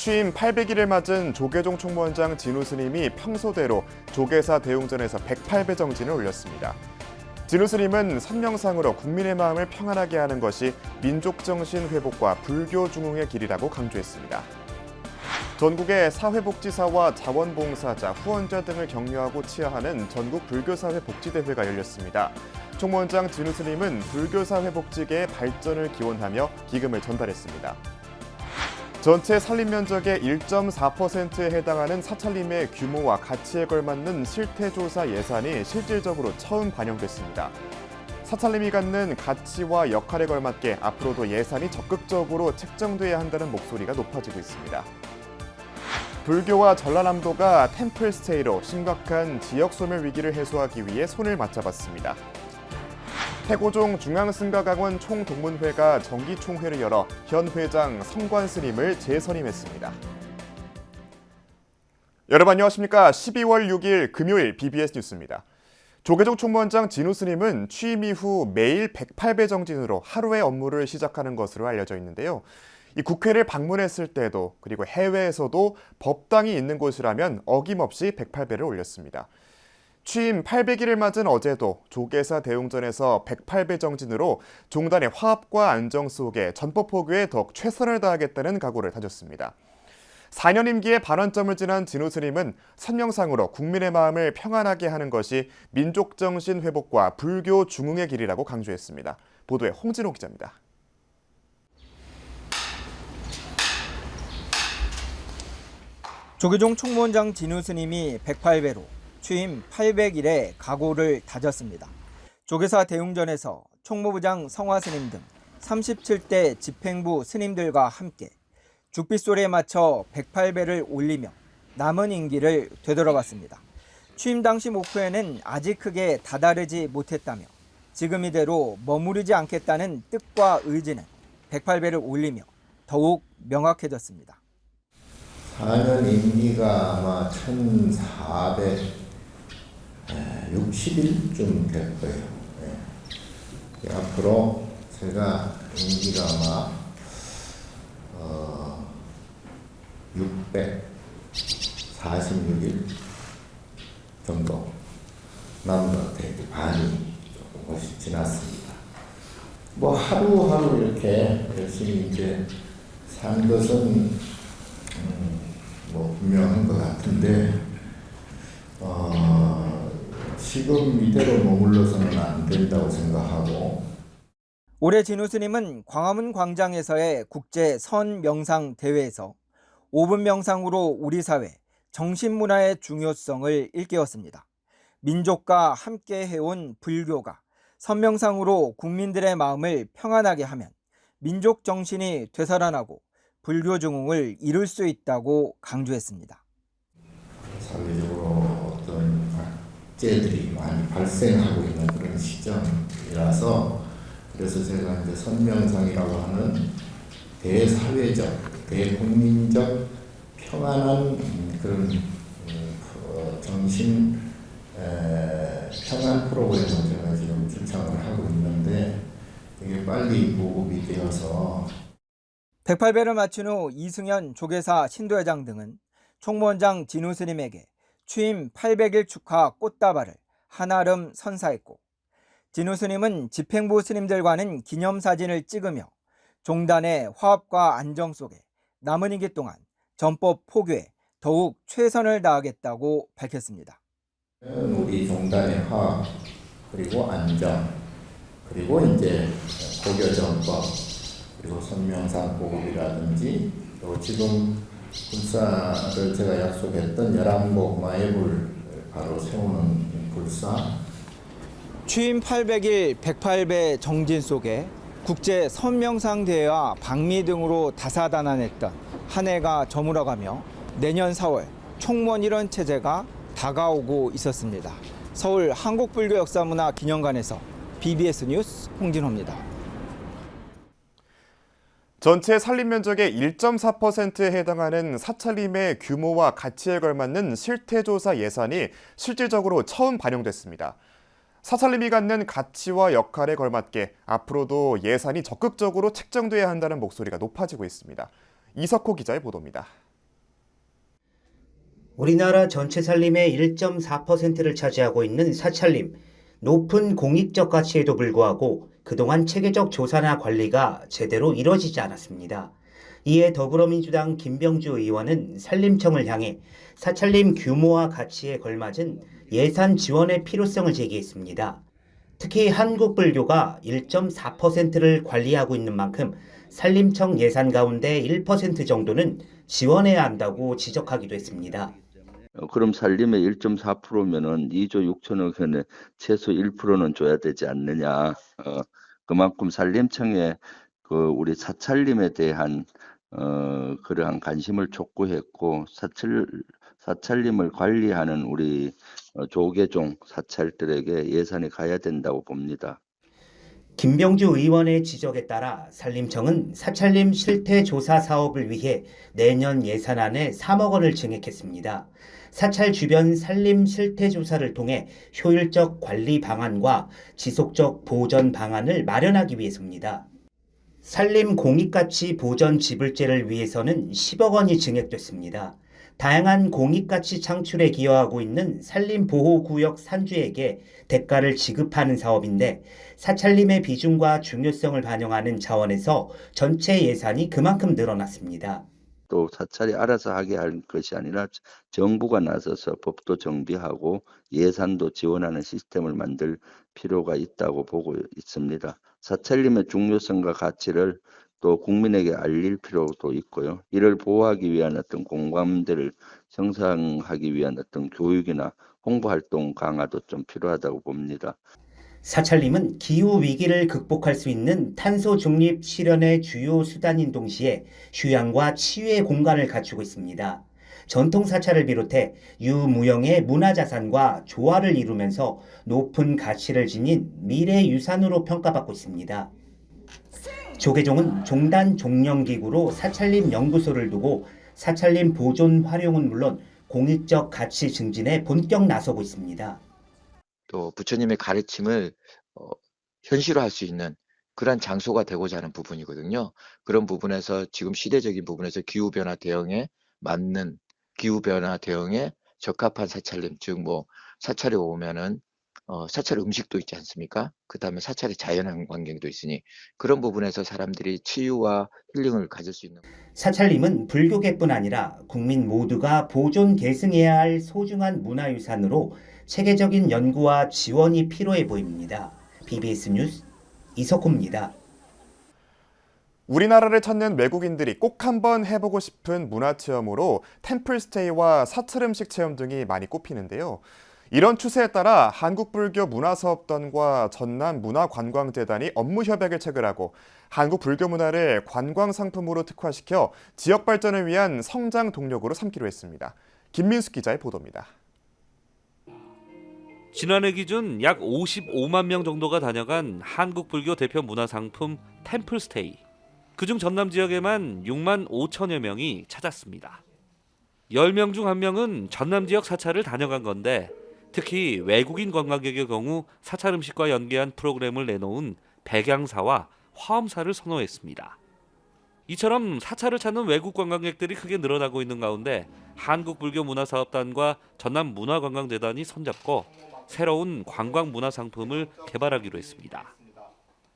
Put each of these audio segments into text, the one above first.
취임 800일을 맞은 조계종 총무원장 진우 스님이 평소대로 조계사 대웅전에서 108배 정진을 올렸습니다. 진우 스님은 선명상으로 국민의 마음을 평안하게 하는 것이 민족정신 회복과 불교 중흥의 길이라고 강조했습니다. 전국의 사회복지사와 자원봉사자, 후원자 등을 격려하고 치하하는 전국 불교사회 복지대회가 열렸습니다. 총무원장 진우 스님은 불교사회 복지계의 발전을 기원하며 기금을 전달했습니다. 전체 산림 면적의 1.4%에 해당하는 사찰림의 규모와 가치에 걸맞는 실태조사 예산이 실질적으로 처음 반영됐습니다. 사찰림이 갖는 가치와 역할에 걸맞게 앞으로도 예산이 적극적으로 책정돼야 한다는 목소리가 높아지고 있습니다. 불교와 전라남도가 템플스테이로 심각한 지역 소멸 위기를 해소하기 위해 손을 맞잡았습니다. 태고종 중앙승가강원 총동문회가 정기총회를 열어 현 회장 성관 스님을 재선임했습니다. 여러분 안녕하십니까? 12월 6일 금요일 BBS 뉴스입니다. 조계종 총무원장 진우 스님은 취임 이후 매일 108배 정진으로 하루의 업무를 시작하는 것으로 알려져 있는데요. 이 국회를 방문했을 때도 그리고 해외에서도 법당이 있는 곳이라면 어김없이 108배를 올렸습니다. 취임 800일을 맞은 어제도 조계사 대웅전에서 108배 정진으로 종단의 화합과 안정 속에 전법 포교에 더욱 최선을 다하겠다는 각오를 다졌습니다. 4년 임기의 반환점을 지난 진우 스님은 선명상으로 국민의 마음을 평안하게 하는 것이 민족정신 회복과 불교 중흥의 길이라고 강조했습니다. 보도에 홍진호 기자입니다. 조계종 총무원장 진우 스님이 108배로 취임 800일에 각오를 다졌습니다. 조계사 대웅전에서 총무부장 성화 스님 등 37대 집행부 스님들과 함께 죽빗소리에 맞춰 108배를 올리며 남은 임기를 되돌아봤습니다. 취임 당시 목표에는 아직 크게 다다르지 못했다며 지금 이대로 머무르지 않겠다는 뜻과 의지는 108배를 올리며 더욱 명확해졌습니다. 4년 임기가 아마 1460일쯤 될 거예요. 네. 앞으로 제가 임기가 아마 646일 정도 남은 것 같아요. 반이 조금 훨씬 지났습니다. 뭐 하루하루 이렇게 열심히 이제 산 것은 분명한 것 같은데 지금 이대로 머물러서는 안 된다고 생각하고. 올해 진우 스님은 광화문 광장에서의 국제 선 명상 대회에서 5분 명상으로 우리 사회 정신문화의 중요성을 일깨웠습니다. 민족과 함께 해온 불교가 선명상으로 국민들의 마음을 평안하게 하면 민족 정신이 되살아나고 불교 중흥을 이룰 수 있다고 강조했습니다. 사회적으로 어떤 악재들이 많이 발생하고 있는 그런 시점이라서 그래서 제가 이제 선명상이라고 하는 대사회적, 대국민적 평안한 그런 정신 평안 프로그램을 제가 지금 주창을 하고 있는데 이게 빨리 보급이 되어서 108배를 마친 후 이승현 조계사 신도회장 등은 총무원장 진우 스님에게 취임 800일 축하 꽃다발을 한아름 선사했고 진우 스님은 집행부 스님들과는 기념사진을 찍으며 종단의 화합과 안정 속에 남은 임기 동안 전법 포교에 더욱 최선을 다하겠다고 밝혔습니다. 우리 종단의 화합 그리고 안정 그리고 이제 포교 전법 그리고 선명상 보급이라든지 또 지금 불사를 제가 약속했던 11곡 마예불 바로 세우는 불사. 취임 800일 108배 정진 속에 국제 선명상 대회와 방미 등으로 다사다난했던 한 해가 저물어가며 내년 4월 총무원 일원 체제가 다가오고 있었습니다. 서울 한국불교역사문화기념관에서 BBS 뉴스 홍진호입니다. 전체 산림 면적의 1.4%에 해당하는 사찰림의 규모와 가치에 걸맞는 실태조사 예산이 실질적으로 처음 반영됐습니다. 사찰림이 갖는 가치와 역할에 걸맞게 앞으로도 예산이 적극적으로 책정돼야 한다는 목소리가 높아지고 있습니다. 이석호 기자의 보도입니다. 우리나라 전체 산림의 1.4%를 차지하고 있는 사찰림. 높은 공익적 가치에도 불구하고 그동안 체계적 조사나 관리가 제대로 이뤄지지 않았습니다. 이에 더불어민주당 김병주 의원은 산림청을 향해 사찰림 규모와 가치에 걸맞은 예산 지원의 필요성을 제기했습니다. 특히 한국불교가 1.4%를 관리하고 있는 만큼 산림청 예산 가운데 1% 정도는 지원해야 한다고 지적하기도 했습니다. 그럼 산림의 1.4%면은 2조 6천억 원에 최소 1%는 줘야 되지 않느냐. 그만큼 산림청에 우리 사찰림에 대한 그러한 관심을 촉구했고 사찰림을 관리하는 우리 조계종 사찰들에게 예산이 가야 된다고 봅니다. 김병주 의원의 지적에 따라 산림청은 사찰림 실태 조사 사업을 위해 내년 예산안에 3억 원을 증액했습니다. 사찰 주변 산림 실태 조사를 통해 효율적 관리 방안과 지속적 보전 방안을 마련하기 위해서입니다. 산림 공익가치 보전 지불제를 위해서는 10억 원이 증액됐습니다. 다양한 공익가치 창출에 기여하고 있는 산림보호구역 산주에게 대가를 지급하는 사업인데 사찰림의 비중과 중요성을 반영하는 차원에서 전체 예산이 그만큼 늘어났습니다. 또 사찰이 알아서 하게 할 것이 아니라 정부가 나서서 법도 정비하고 예산도 지원하는 시스템을 만들 필요가 있다고 보고 있습니다. 사찰림의 중요성과 가치를 또 국민에게 알릴 필요도 있고요. 이를 보호하기 위한 어떤 공감대를 형성하기 위한 어떤 교육이나 홍보활동 강화도 좀 필요하다고 봅니다. 사찰림은 기후 위기를 극복할 수 있는 탄소 중립 실현의 주요 수단인 동시에 휴양과 치유의 공간을 갖추고 있습니다. 전통 사찰을 비롯해 유무형의 문화자산과 조화를 이루면서 높은 가치를 지닌 미래유산으로 평가받고 있습니다. 조계종은 종단 종령기구로 사찰림 연구소를 두고 사찰림 보존 활용은 물론 공익적 가치 증진에 본격 나서고 있습니다. 또 부처님의 가르침을 현실화할 수 있는 그러한 장소가 되고자 하는 부분이거든요. 그런 부분에서 지금 시대적인 부분에서 기후변화 대응에 맞는 기후변화 대응에 적합한 사찰림, 즉 사찰에 오면은 사찰 음식도 있지 않습니까? 그 다음에 사찰의 자연 환경도 있으니 그런 부분에서 사람들이 치유와 힐링을 가질 수 있는. 사찰림은 불교계뿐 아니라 국민 모두가 보존 계승해야 할 소중한 문화유산으로 체계적인 연구와 지원이 필요해 보입니다. BBS 뉴스 이석호입니다. 우리나라를 찾는 외국인들이 꼭 한번 해보고 싶은 문화체험으로 템플스테이와 사찰 음식 체험 등이 많이 꼽히는데요. 이런 추세에 따라 한국불교문화사업단과 전남문화관광재단이 업무협약을 체결하고 한국불교문화를 관광상품으로 특화시켜 지역 발전을 위한 성장 동력으로 삼기로 했습니다. 김민숙 기자의 보도입니다. 지난해 기준 약 55만 명 정도가 다녀간 한국불교 대표 문화상품 템플스테이. 그중 전남 지역에만 6만 5천여 명이 찾았습니다. 10명 중 1명은 전남 지역 사찰을 다녀간 건데 특히 외국인 관광객의 경우 사찰 음식과 연계한 프로그램을 내놓은 백양사와 화엄사를 선호했습니다. 이처럼 사찰을 찾는 외국 관광객들이 크게 늘어나고 있는 가운데 한국불교문화사업단과 전남문화관광재단이 손잡고 새로운 관광문화상품을 개발하기로 했습니다.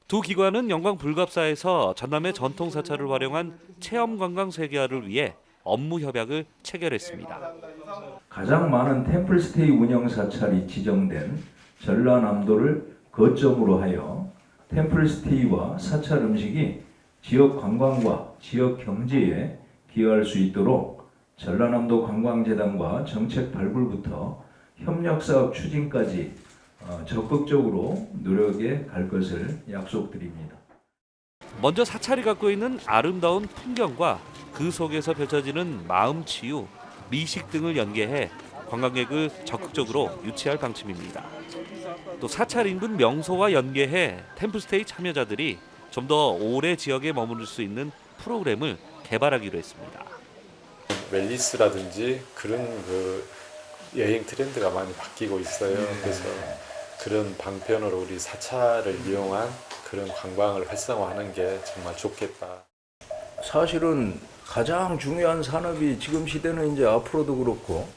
두 기관은 영광 불갑사에서 전남의 전통사찰을 활용한 체험관광 세계화를 위해 업무협약을 체결했습니다. 가장 많은 템플스테이 운영 사찰이 지정된 전라남도를 거점으로 하여 템플스테이와 사찰 음식이 지역 관광과 지역 경제에 기여할 수 있도록 전라남도 관광재단과 정책 발굴부터 협력사업 추진까지 적극적으로 노력해 갈 것을 약속드립니다. 먼저 사찰이 갖고 있는 아름다운 풍경과 그 속에서 펼쳐지는 마음 치유, 미식 등을 연계해 관광객을 적극적으로 유치할 방침입니다. 또 사찰 인근 명소와 연계해 템플스테이 참여자들이 좀 더 오래 지역에 머무를 수 있는 프로그램을 개발하기로 했습니다. 웰니스라든지 그런 여행 트렌드가 많이 바뀌고 있어요. 그래서 그런 방편으로 우리 사찰을 이용한 그런 관광을 활성화하는 게 정말 좋겠다. 사실은 가장 중요한 산업이 지금 시대는 이제 앞으로도 그렇고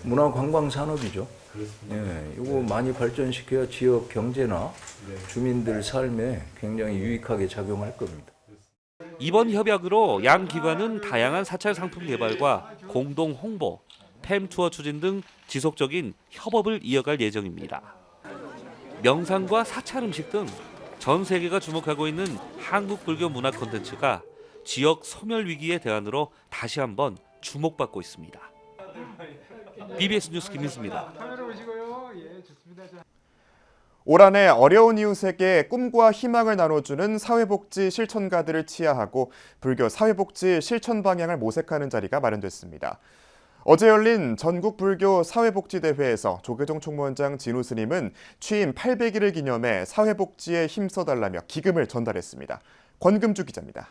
문화관광 산업이죠. 예, 이거 많이 발전시켜야 지역 경제나 주민들 삶에 굉장히 유익하게 작용할 겁니다. 이번 협약으로 양 기관은 다양한 사찰 상품 개발과 공동 홍보, 팸 투어 추진 등 지속적인 협업을 이어갈 예정입니다. 명상과 사찰 음식 등 전 세계가 주목하고 있는 한국 불교 문화 콘텐츠가 지역 소멸 위기의 대안으로 다시 한번 주목받고 있습니다. BBS 뉴스 김민수입니다. 올 한해 어려운 이웃에게 꿈과 희망을 나눠주는 사회복지 실천가들을 치하하고 불교 사회복지 실천 방향을 모색하는 자리가 마련됐습니다. 어제 열린 전국 불교 사회복지대회에서 조계종 총무원장 진우 스님은 취임 800일을 기념해 사회복지에 힘써달라며 기금을 전달했습니다. 권금주 기자입니다.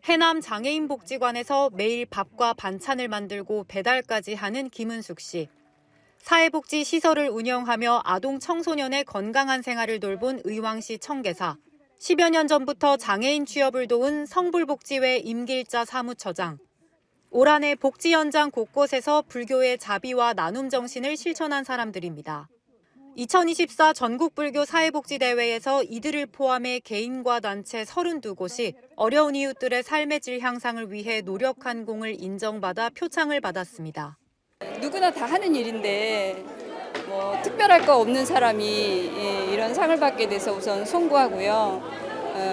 해남 장애인복지관에서 매일 밥과 반찬을 만들고 배달까지 하는 김은숙 씨. 사회복지 시설을 운영하며 아동 청소년의 건강한 생활을 돌본 의왕시 청계사. 10여 년 전부터 장애인 취업을 도운 성불복지회 임길자 사무처장. 올 한해 복지 현장 곳곳에서 불교의 자비와 나눔 정신을 실천한 사람들입니다. 2024 전국불교 사회복지대회에서 이들을 포함해 개인과 단체 32곳이 어려운 이웃들의 삶의 질 향상을 위해 노력한 공을 인정받아 표창을 받았습니다. 누구나 다 하는 일인데 특별할 거 없는 사람이 이런 상을 받게 돼서 우선 송구하고요.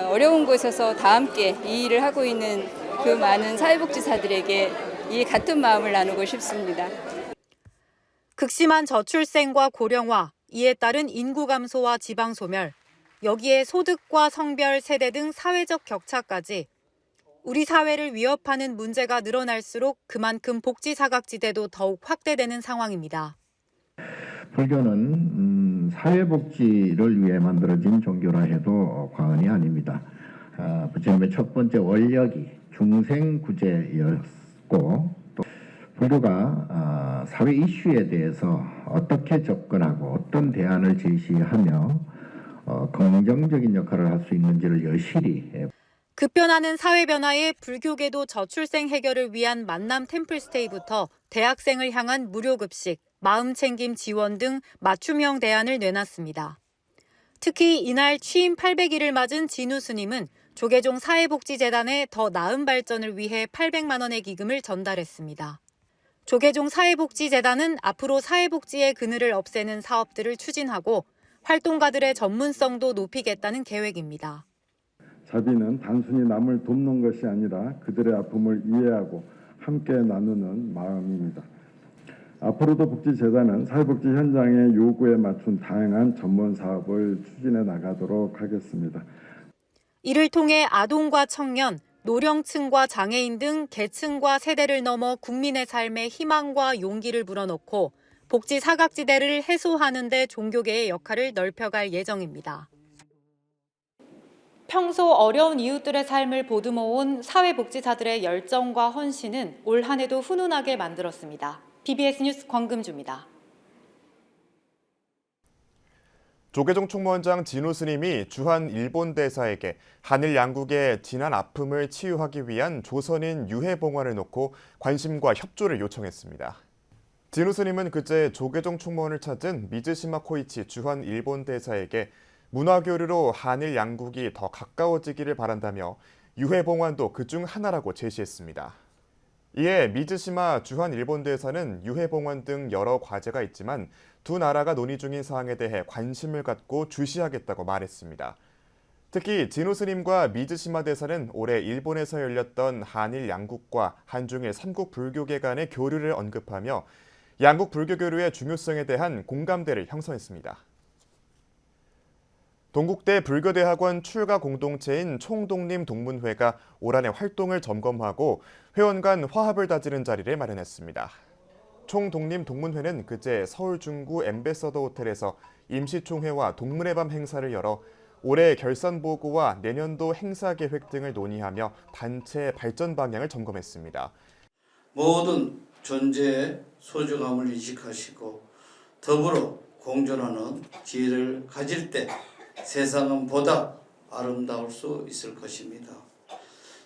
어려운 곳에서 다 함께 이 일을 하고 있는 그 많은 사회복지사들에게 이 같은 마음을 나누고 싶습니다. 극심한 저출생과 고령화, 이에 따른 인구 감소와 지방 소멸, 여기에 소득과 성별, 세대 등 사회적 격차까지 우리 사회를 위협하는 문제가 늘어날수록 그만큼 복지 사각지대도 더욱 확대되는 상황입니다. 불교는 사회복지를 위해 만들어진 종교라 해도 과언이 아닙니다. 부처님의 첫 번째 원력이 중생구제였고 또 불교가 사회 이슈에 대해서 어떻게 접근하고 어떤 대안을 제시하며 긍정적인 역할을 할 수 있는지를 여실히 급변하는 사회 변화에 불교계도 저출생 해결을 위한 만남 템플스테이부터 대학생을 향한 무료 급식, 마음 챙김 지원 등 맞춤형 대안을 내놨습니다. 특히 이날 취임 800일을 맞은 진우 스님은 조계종 사회복지재단에 더 나은 발전을 위해 800만 원의 기금을 전달했습니다. 조계종 사회복지재단은 앞으로 사회복지의 그늘을 없애는 사업들을 추진하고 활동가들의 전문성도 높이겠다는 계획입니다. 자비는 단순히 남을 돕는 것이 아니라 그들의 아픔을 이해하고 함께 나누는 마음입니다. 앞으로도 복지재단은 사회복지 현장의 요구에 맞춘 다양한 전문 사업을 추진해 나가도록 하겠습니다. 이를 통해 아동과 청년, 노령층과 장애인 등 계층과 세대를 넘어 국민의 삶에 희망과 용기를 불어넣고 복지 사각지대를 해소하는 데 종교계의 역할을 넓혀갈 예정입니다. 평소 어려운 이웃들의 삶을 보듬어온 사회복지사들의 열정과 헌신은 올 한 해도 훈훈하게 만들었습니다. BBS 뉴스 권금주입니다. 조계종 총무원장 진우 스님이 주한 일본 대사에게 한일 양국의 지난 아픔을 치유하기 위한 조선인 유해봉화를 놓고 관심과 협조를 요청했습니다. 진우 스님은 그제 조계종 총무원을 찾은 미즈시마 코이치 주한 일본 대사에게 문화교류로 한일 양국이 더 가까워지기를 바란다며 유해봉환도 그중 하나라고 제시했습니다. 이에 미즈시마 주한 일본 대사는 유해봉환 등 여러 과제가 있지만 두 나라가 논의 중인 사항에 대해 관심을 갖고 주시하겠다고 말했습니다. 특히 진우 스님과 미즈시마 대사는 올해 일본에서 열렸던 한일 양국과 한중일 3국 불교계 간의 교류를 언급하며 양국 불교 교류의 중요성에 대한 공감대를 형성했습니다. 동국대 불교대학원 출가 공동체인 총독림 동문회가 올 한해 활동을 점검하고 회원 간 화합을 다지는 자리를 마련했습니다. 총독림 동문회는 그제 서울 중구 엠베서더 호텔에서 임시총회와 동문회 밤 행사를 열어 올해 결산 보고와 내년도 행사 계획 등을 논의하며 단체 발전 방향을 점검했습니다. 모든 존재의 소중함을 인식하시고 더불어 공존하는 지혜를 가질 때 세상은 보다 아름다울 수 있을 것입니다.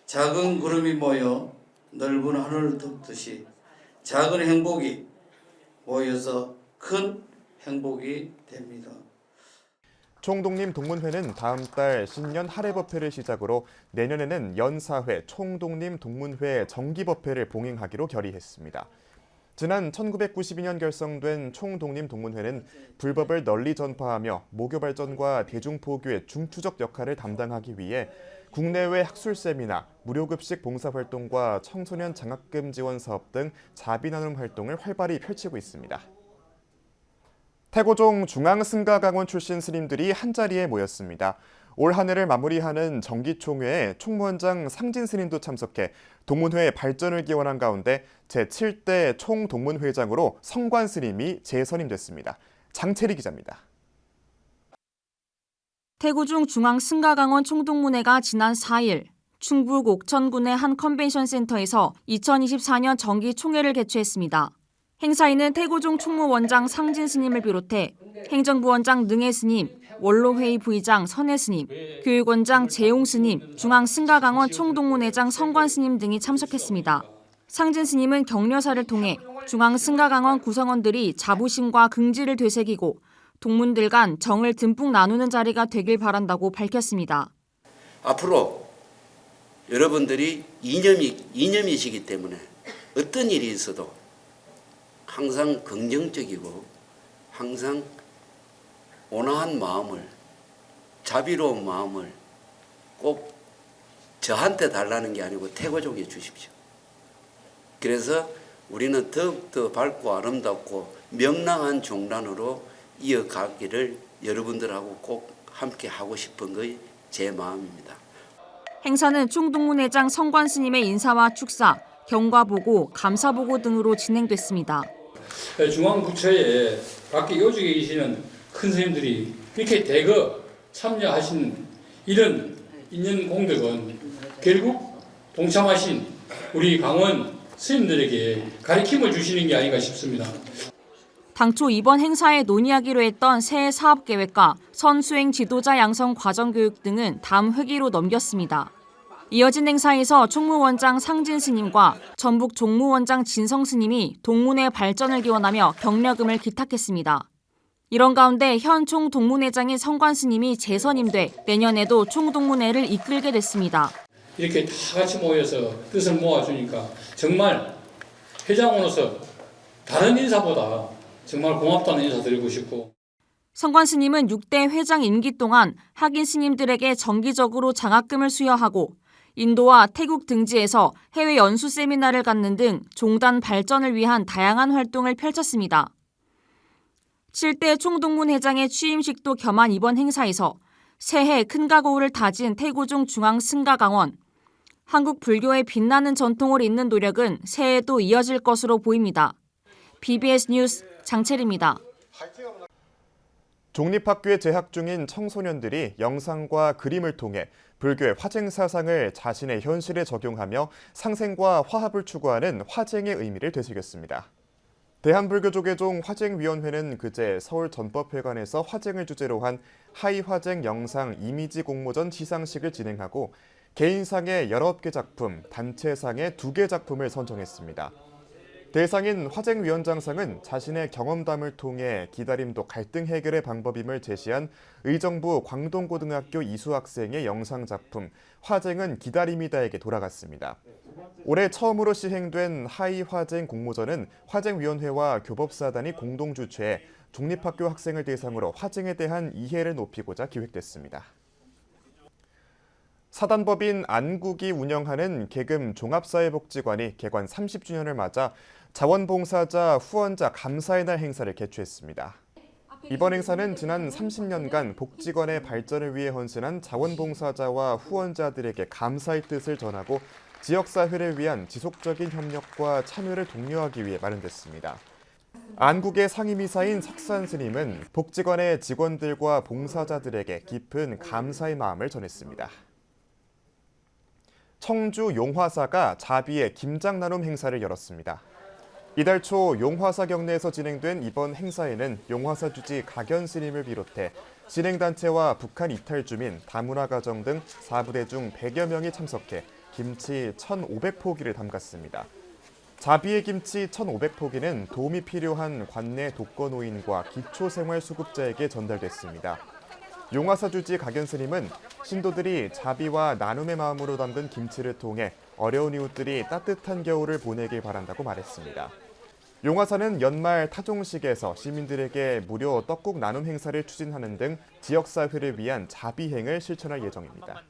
작은 구름이 모여 넓은 하늘을 덮듯이 작은 행복이 모여서 큰 행복이 됩니다. 총독림 동문회는 다음 달 신년 할애법회를 시작으로 내년에는 연사회 총독림 동문회 정기법회를 봉행하기로 결의했습니다. 지난 1992년 결성된 총독림 동문회는 불법을 널리 전파하며 모교 발전과 대중포교의 중추적 역할을 담당하기 위해 국내외 학술 세미나, 무료급식 봉사활동과 청소년 장학금 지원 사업 등 자비 나눔 활동을 활발히 펼치고 있습니다. 태고종 중앙승가강원 출신 스님들이 한자리에 모였습니다. 올 한 해를 마무리하는 정기총회에 총무원장 상진 스님도 참석해 동문회의 발전을 기원한 가운데 제7대 총동문회장으로 성관 스님이 재선임됐습니다. 장채리 기자입니다. 태고종 중앙승가강원 총동문회가 지난 4일 충북 옥천군의 한 컨벤션 센터에서 2024년 정기총회를 개최했습니다. 행사에는 태고종 총무원장 상진 스님을 비롯해 행정부원장 능혜 스님, 원로회의 부의장 선혜 스님, 교육원장 재용 스님, 중앙승가강원 총동문회장 성관 스님 등이 참석했습니다. 상진 스님은 격려사를 통해 중앙승가강원 구성원들이 자부심과 긍지를 되새기고 동문들 간 정을 듬뿍 나누는 자리가 되길 바란다고 밝혔습니다. 앞으로 여러분들이 이념이시기 때문에 어떤 일이 있어도 항상 긍정적이고 항상 온화한 마음을, 자비로운 마음을 꼭 저한테 달라는 게 아니고 태고종에 주십시오. 그래서 우리는 더욱더 밝고 아름답고 명랑한 종단으로 이어가기를 여러분들하고 꼭 함께 하고 싶은 것이 제 마음입니다. 행사는 총동문회장 성관 스님의 인사와 축사, 경과보고, 감사보고 등으로 진행됐습니다. 중앙부처에 밖에 요직에 계시는 큰 스님들이 이렇게 대거 참여하신 이런 인연 공덕은 결국 동참하신 우리 강원 스님들에게 가르침을 주시는 게 아닌가 싶습니다. 당초 이번 행사에 논의하기로 했던 새해 사업계획과 선수행 지도자 양성 과정교육 등은 다음 회기로 넘겼습니다. 이어진 행사에서 총무원장 상진 스님과 전북 종무원장 진성 스님이 동문회 발전을 기원하며 격려금을 기탁했습니다. 이런 가운데 현 총동문회장인 성관 스님이 재선임돼 내년에도 총동문회를 이끌게 됐습니다. 이렇게 다 같이 모여서 뜻을 모아주니까 정말 회장으로서 다른 인사보다 정말 고맙다는 인사 드리고 싶고. 성관 스님은 6대 회장 임기 동안 학인 스님들에게 정기적으로 장학금을 수여하고 인도와 태국 등지에서 해외 연수 세미나를 갖는 등 종단 발전을 위한 다양한 활동을 펼쳤습니다. 7대 총동문회장의 취임식도 겸한 이번 행사에서 새해 큰 각오를 다진 태고종 중앙승가강원, 한국 불교의 빛나는 전통을 잇는 노력은 새해에도 이어질 것으로 보입니다. BBS 뉴스 장채리입니다. 종립학교에 재학 중인 청소년들이 영상과 그림을 통해 불교의 화쟁 사상을 자신의 현실에 적용하며 상생과 화합을 추구하는 화쟁의 의미를 되새겼습니다. 대한불교조계종 화쟁위원회는 그제 서울 전법회관에서 화쟁을 주제로 한 하이화쟁 영상 이미지 공모전 시상식을 진행하고 개인상의 19개 작품, 단체상의 2개 작품을 선정했습니다. 대상인 화쟁위원장상은 자신의 경험담을 통해 기다림도 갈등 해결의 방법임을 제시한 의정부 광동고등학교 이수학생의 영상작품 화쟁은 기다림이다에게 돌아갔습니다. 올해 처음으로 시행된 하이화쟁 공모전은 화쟁위원회와 교법사단이 공동 주최해 종립학교 학생을 대상으로 화쟁에 대한 이해를 높이고자 기획됐습니다. 사단법인 안국이 운영하는 계금 종합사회복지관이 개관 30주년을 맞아 자원봉사자 후원자 감사의 날 행사를 개최했습니다. 이번 행사는 지난 30년간 복지관의 발전을 위해 헌신한 자원봉사자와 후원자들에게 감사의 뜻을 전하고 지역사회를 위한 지속적인 협력과 참여를 독려하기 위해 마련됐습니다. 안국의 상임이사인 석산 스님은 복지관의 직원들과 봉사자들에게 깊은 감사의 마음을 전했습니다. 청주 용화사가 자비의 김장 나눔 행사를 열었습니다. 이달 초 용화사 경내에서 진행된 이번 행사에는 용화사 주지 각연 스님을 비롯해 진행단체와 북한 이탈 주민, 다문화 가정 등 4부대 중 100여 명이 참석해 김치 1,500포기를 담갔습니다. 자비의 김치 1,500포기는 도움이 필요한 관내 독거노인과 기초생활수급자에게 전달됐습니다. 용화사 주지 각연스님은 신도들이 자비와 나눔의 마음으로 담근 김치를 통해 어려운 이웃들이 따뜻한 겨울을 보내길 바란다고 말했습니다. 용화사는 연말 타종식에서 시민들에게 무료 떡국 나눔 행사를 추진하는 등 지역사회를 위한 자비행을 실천할 예정입니다.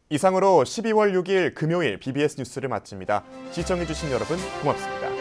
이상으로 12월 6일 금요일 BBS 뉴스를 마칩니다. 시청해주신 여러분 고맙습니다.